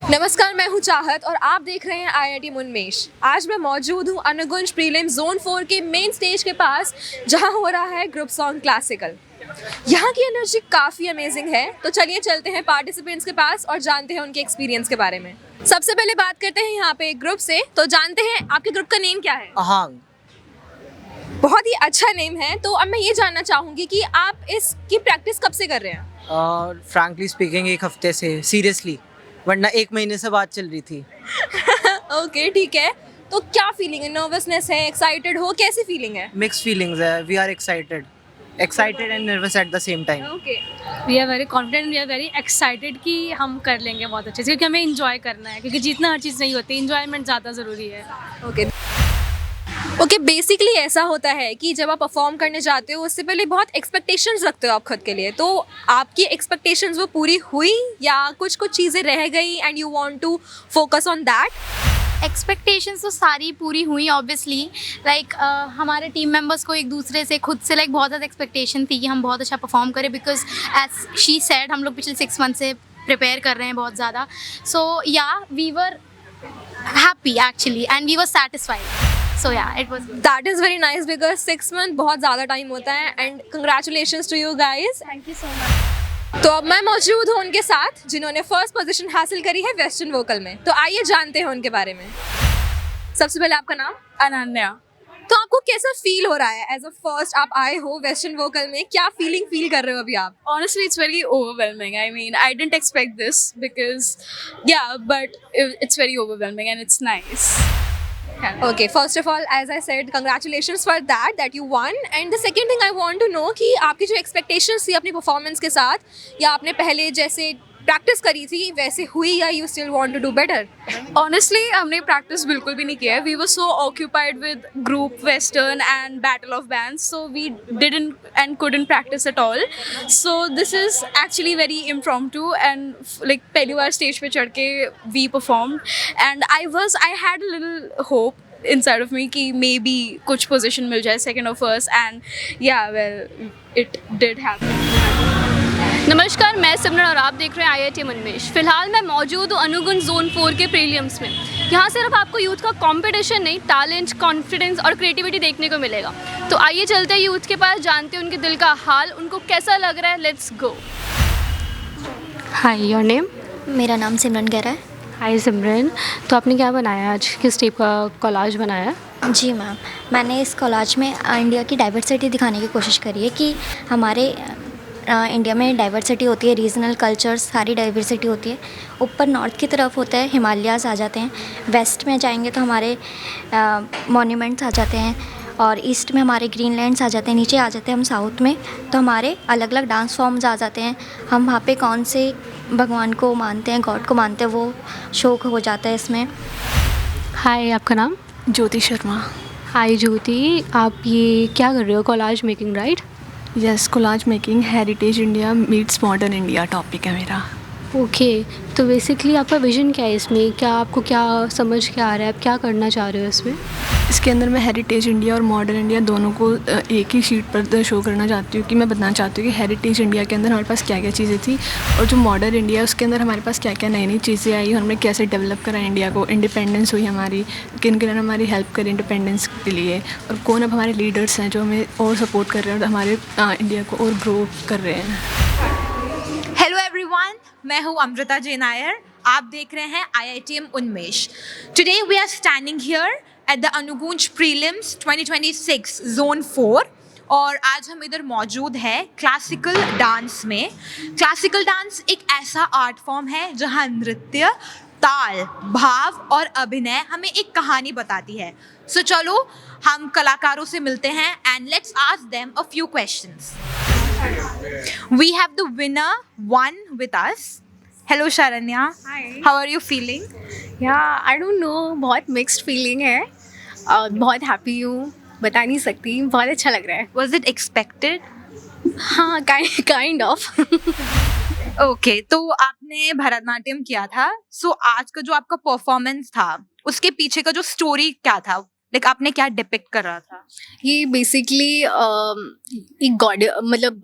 नमस्कार, मैं हूं चाहत और आप देख रहे हैं आईआईटी उन्मेष। आज मैं मौजूद हूं अनुगुंज प्रीलिम जोन 4 के मेन स्टेज के पास, जहां हो रहा है ग्रुप सॉन्ग क्लासिकल। यहाँ की एनर्जी काफ़ी अमेजिंग है, तो चलिए चलते हैं पार्टिसिपेंट्स के पास और जानते हैं उनके एक्सपीरियंस के बारे में। सबसे पहले बात करते हैं यहाँ पे ग्रुप से, तो जानते हैं आपके ग्रुप का नेम क्या है? अहांग। बहुत ही अच्छा नेम है। तो अब मैं ये जानना चाहूँगी कि आप इसकी प्रैक्टिस कब से कर रहे हैं? फ्रैंकली स्पीकिंग एक हफ्ते से, सीरियसली, वरना 1 महीने से बात चल रही थी। ओके, ठीक है। तो क्या फीलिंग है? नर्वसनेस है, एक्साइटेड हो, कैसी फीलिंग है? मिक्स फीलिंग्स है, we are excited and nervous at the same time. Okay, we are very confident, we are very excited कि हम कर लेंगे बहुत अच्छे से, क्योंकि हमें इंजॉय करना है, क्योंकि जीतना हर चीज़ नहीं होती, इंजॉयमेंट ज़्यादा ज़रूरी है। ओके, बेसिकली ऐसा होता है कि जब आप परफॉर्म करने जाते हो उससे पहले बहुत एक्सपेक्टेशंस रखते हो आप खुद के लिए। तो आपकी एक्सपेक्टेशंस वो पूरी हुई या कुछ चीज़ें रह गई and you want to focus on that? Expectations तो सारी पूरी हुई ऑब्वियसली। हमारे टीम मेंबर्स को एक दूसरे से खुद से बहुत ज़्यादा एक्सपेक्टेशन थी कि हम बहुत अच्छा परफॉर्म करें, बिकॉज एज शी सेड हम लोग पिछले 6 मंथ से प्रिपेयर कर रहे हैं बहुत ज़्यादा। So yeah we were happy actually and we were satisfied. So yeah it was that is very nice because 6 month बहुत ज़्यादा टाइम होता है and congratulations to you guys. Thank you so much. तो अब मैं मौजूद हूँ उनके साथ जिन्होंने फर्स्ट पोजीशन हासिल करी है वेस्टर्न वोकल में। तो आइए जानते हैं उनके बारे में। सबसे पहले आपका नाम? अनन्या। तो आपको कैसा फील हो रहा है एज अ फर्स्ट आप आए हो वेस्टर्न वोकल में? क्या फील कर रहे हो अभी आप? Honestly, it's very overwhelming. I mean, I didn't expect this because, yeah, but it's very overwhelming and it's nice. Okay, first of all, as I said, congratulations for that you won. And the second thing I want to know कि आपकी जो expectations थी अपनी performance के साथ या आपने पहले जैसे प्रैक्टिस करी थी वैसे हुई या you still want to do better? Honestly, हमने practice बिल्कुल भी नहीं किया है. We were so occupied with group western and battle of bands, so we didn't and couldn't practice at all. So this is actually very impromptu and like पहली बार stage पे चढ़ के we performed and I had a little hope inside of me कि maybe कुछ position मिल जाए second or first and yeah, well, it did happen. नमस्कार, मैं सिमरन और आप देख रहे हैं आईआईटी उन्मेष। फिलहाल मैं मौजूद हूँ अनुगुंज जोन 4 के प्रीलिम्स में। यहाँ सिर्फ आपको यूथ का कंपटीशन नहीं, टैलेंट, कॉन्फिडेंस और क्रिएटिविटी देखने को मिलेगा। तो आइए चलते हैं यूथ के पास, जानते हैं उनके दिल का हाल, उनको कैसा लग रहा है। Let's go. Hi, your name? मेरा नाम सिमरन गहरा है। हाय सिमरन, तो आपने क्या बनाया आज? किस टाइप का कोलाज बनाया? जी मैम, मैंने इस कोलाज में इंडिया की डाइवर्सिटी दिखाने की कोशिश करी है कि हमारे इंडिया में डाइवर्सिटी होती है, रीजनल कल्चर्स सारी डाइवर्सिटी होती है। ऊपर नॉर्थ की तरफ होता है, हिमालयाज़ आ जाते हैं, वेस्ट में जाएंगे तो हमारे मॉन्यूमेंट्स आ जाते हैं और ईस्ट में हमारे ग्रीनलैंड्स आ जाते हैं, नीचे आ जाते हैं हम साउथ में तो हमारे अलग अलग डांस फॉर्म्स आ जाते हैं। हम वहाँ पे कौन से भगवान को मानते हैं, गॉड को मानते हैं, वो शो हो जाता है इसमें। हाय, आपका नाम? ज्योति शर्मा। हाय ज्योति, आप ये क्या कर रहे हो? Collage making, right? Yes, collage making heritage India meets modern India topic है मेरा। ओके, तो बेसिकली आपका विजन क्या है इसमें? क्या आपको क्या समझ के आ रहा है? आप क्या करना चाह रहे हो इसमें? इसके अंदर मैं हेरिटेज इंडिया और मॉडर्न इंडिया दोनों को एक ही शीट पर शो करना चाहती हूँ कि मैं बताना चाहती हूँ कि हेरिटेज इंडिया के अंदर हमारे पास क्या क्या चीज़ें थी और जो मॉडर्न इंडिया उसके अंदर हमारे पास क्या क्या नई नई चीज़ें आई और हमने कैसे डेवलप करा इंडिया को, इंडिपेंडेंस हुई हमारी, किन किन ने हमारी हेल्प करी इंडिपेंडेंस के लिए और कौन अब हमारे लीडर्स हैं जो हमें और सपोर्ट कर रहे हैं और हमारे इंडिया को और ग्रो कर रहे हैं। हेलो एवरीवन, मैं हूँ अमृता जे नायर। आप देख रहे हैं IIT Unmesh. Today we are standing here at the Anugunj prelims 2026 zone 4 और आज हम इधर मौजूद है क्लासिकल डांस में। क्लासिकल डांस एक ऐसा आर्ट फॉर्म है जहाँ नृत्य, ताल, भाव और अभिनय हमें एक कहानी बताती है। सो चलो हम कलाकारों से मिलते हैं and let's ask them a few questions. We have the winner one with us. Hello Sharanya. Hi. How are you feeling? Yeah, I don't know, बहुत मिक्स्ड फीलिंग है और बहुत हैप्पी हूँ, बता नहीं सकती, बहुत अच्छा लग रहा है। Was it expected? हाँ, काइंड ऑफ। Okay, तो आपने भरतनाट्यम किया था। So आज का जो आपका परफॉर्मेंस था उसके पीछे का जो स्टोरी क्या था? लाइक आपने क्या डिपिक्ट कर रहा था? ये बेसिकली एक गॉड मतलब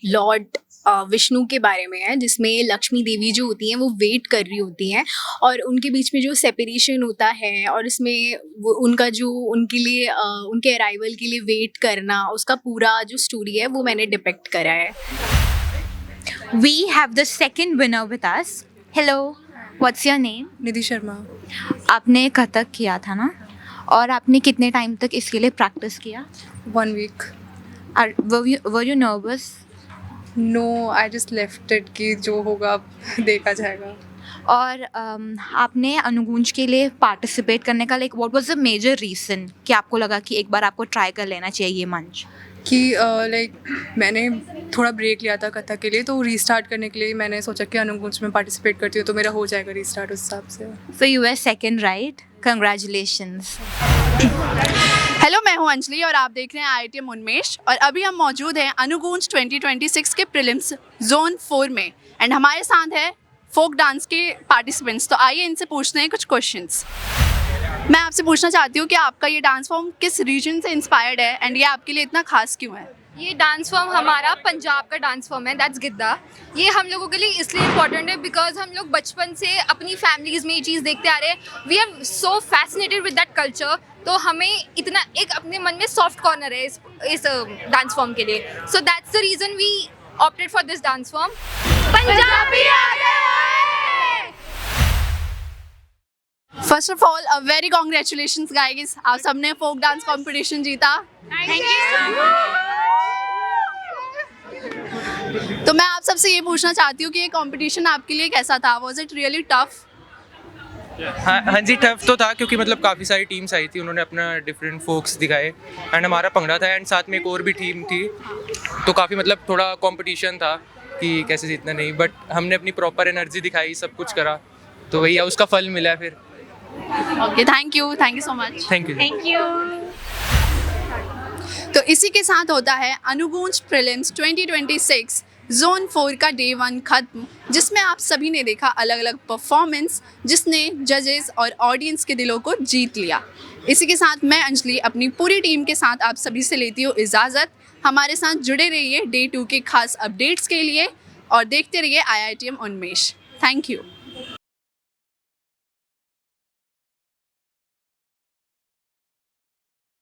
लॉर्ड विष्णु के बारे में है, जिसमें लक्ष्मी देवी जो होती हैं वो वेट कर रही होती हैं और उनके बीच में जो सेपरेशन होता है और इसमें वो उनका जो उनके लिए उनके अराइवल के लिए वेट करना, उसका पूरा जो स्टोरी है वो मैंने डिपिक्ट करा है। We have the second winner with us. Hello, what's your name? निधि शर्मा। आपने कथक किया था ना, और आपने कितने टाइम तक इसके लिए प्रैक्टिस किया? 1 week। Were you nervous? No, I just left it कि जो होगा अब देखा जाएगा। और आपने अनुगूंज के लिए पार्टिसिपेट करने का what was the major reason कि आपको लगा कि एक बार आपको ट्राई कर लेना चाहिए ये मंच? कि मैंने थोड़ा ब्रेक लिया था कथक के लिए, तो रीस्टार्ट करने के लिए मैंने सोचा कि अनुगुंज में पार्टिसिपेट करती हूँ तो मेरा हो जाएगा रीस्टार्ट उस हिसाब से। So you were second, right? Congratulations. Hello, मैं हूं अंजलि और आप देख रहे हैं IITM उन्मेष और अभी हम मौजूद हैं अनुगूंज 2026 के प्रीलिम्स जोन 4 में एंड हमारे साथ है फोक डांस के पार्टिसिपेंट्स। तो आइए इनसे पूछते हैं कुछ क्वेश्चंस। मैं आपसे पूछना चाहती हूँ कि आपका ये डांस फॉर्म किस रीजन से इंस्पायर्ड है एंड ये आपके लिए इतना खास क्यों है? ये डांस फॉर्म हमारा पंजाब का डांस फॉर्म है, दैट्स गिद्दा। ये हम लोगों के लिए इसलिए इम्पोर्टेंट है बिकॉज हम लोग बचपन से अपनी फैमिलीज़ में ये चीज़ देखते आ रहे हैं। We are so fascinated with that culture, तो हमें इतना एक अपने मन में सॉफ्ट कॉर्नर है इस डांस फॉर्म के लिए। So that's the reason we opted for this dance form. Punjabi आ गए! First of all a very congratulations guys, आप सबने फोक डांस कंपटीशन जीता। Thank you. तो मैं आप सबसे ये पूछना चाहती हूँ कि ये कंपटीशन आपके लिए कैसा था? Was it really tough? हाँ जी, टफ तो था क्योंकि मतलब काफ़ी सारी टीम्स आई थी, उन्होंने अपना डिफरेंट फोक्स दिखाए एंड हमारा भंगड़ा था एंड साथ में एक और भी टीम थी, तो काफ़ी मतलब थोड़ा कंपटीशन था कि कैसे जीतना नहीं, बट हमने अपनी प्रॉपर एनर्जी दिखाई, सब कुछ करा, तो वही है, उसका फल मिला है फिर। Okay, thank you so much. Thank you. तो इसी के साथ होता है अनुगूंज प्रीलिम्स 2026 जोन 4 का डे 1 खत्म, जिसमें आप सभी ने देखा अलग अलग परफॉर्मेंस जिसने जजेस और ऑडियंस के दिलों को जीत लिया। इसी के साथ मैं अंजलि अपनी पूरी टीम के साथ आप सभी से लेती हूँ इजाज़त। हमारे साथ जुड़े रहिए डे 2 के खास अपडेट्स के लिए और देखते रहिए IITM उन्मेष। Thank you.